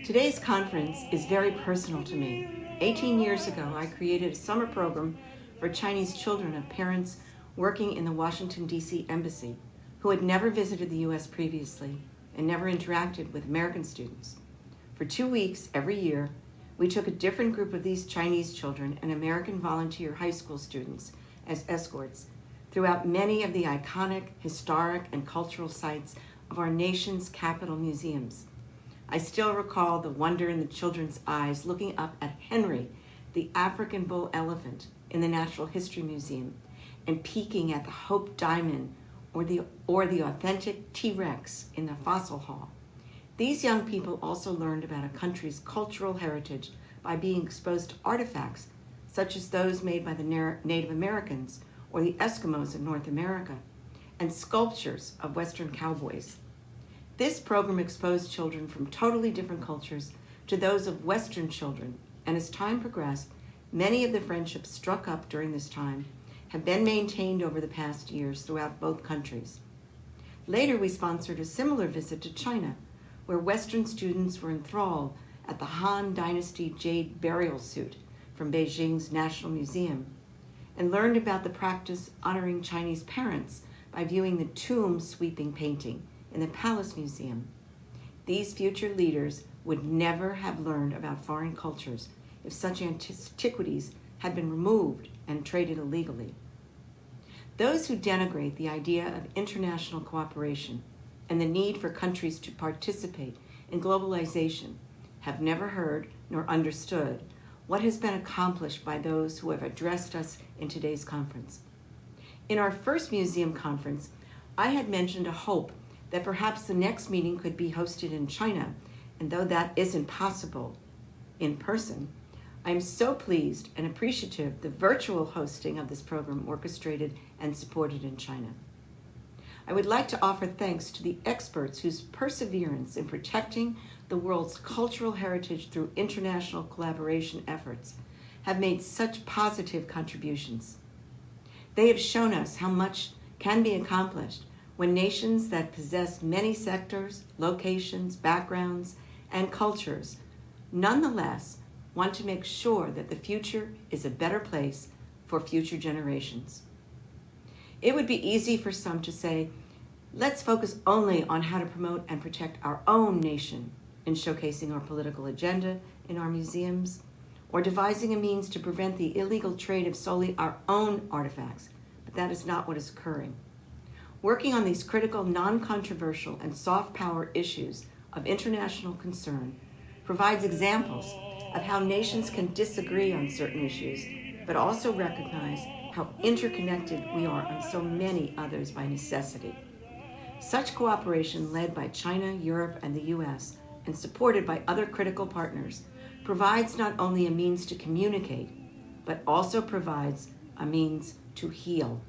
Today's conference is very personal to me. 18 years ago, I created a summer program for Chinese children of parents working in the Washington, D.C. Embassy who had never visited the U.S. previously and never interacted with American students. For 2 weeks every year, we took a different group of these Chinese children and American volunteer high school students as escorts throughout many of the iconic, historic, and cultural sites of our nation's capital museums. I still recall the wonder in the children's eyes looking up at Henry, the African bull elephant in the Natural History Museum, and peeking at the Hope Diamond or the authentic T-Rex in the Fossil Hall. These young people also learned about a country's cultural heritage by being exposed to artifacts such as those made by the Native Americans or the Eskimos in North America, and sculptures of Western cowboys. This program exposed children from totally different cultures to those of Western children, and as time progressed, many of the friendships struck up during this time have been maintained over the past years throughout both countries. Later, we sponsored a similar visit to China, where Western students were enthralled at the Han Dynasty jade burial suit from Beijing's National Museum, and learned about the practice honoring Chinese parents by viewing the tomb sweeping painting in the Palace Museum. These future leaders would never have learned about foreign cultures if such antiquities had been removed and traded illegally. Those who denigrate the idea of international cooperation and the need for countries to participate in globalization have never heard nor understood what has been accomplished by those who have addressed us in today's conference. In our first museum conference, I had mentioned a hope that perhaps the next meeting could be hosted in China, and though that isn't possible in person, I am so pleased and appreciative of the virtual hosting of this program orchestrated and supported in China. I would like to offer thanks to the experts whose perseverance in protecting the world's cultural heritage through international collaboration efforts have made such positive contributions. They have shown us how much can be accomplished when nations that possess many sectors, locations, backgrounds, and cultures nonetheless want to make sure that the future is a better place for future generations. It would be easy for some to say, let's focus only on how to promote and protect our own nation in showcasing our political agenda in our museums, or devising a means to prevent the illegal trade of solely our own artifacts, but that is not what is occurring. Working on these critical, non-controversial, and soft power issues of international concern provides examples of how nations can disagree on certain issues, but also recognize how interconnected we are on so many others by necessity. Such cooperation led by China, Europe, and the U.S., and supported by other critical partners, provides not only a means to communicate, but also provides a means to heal.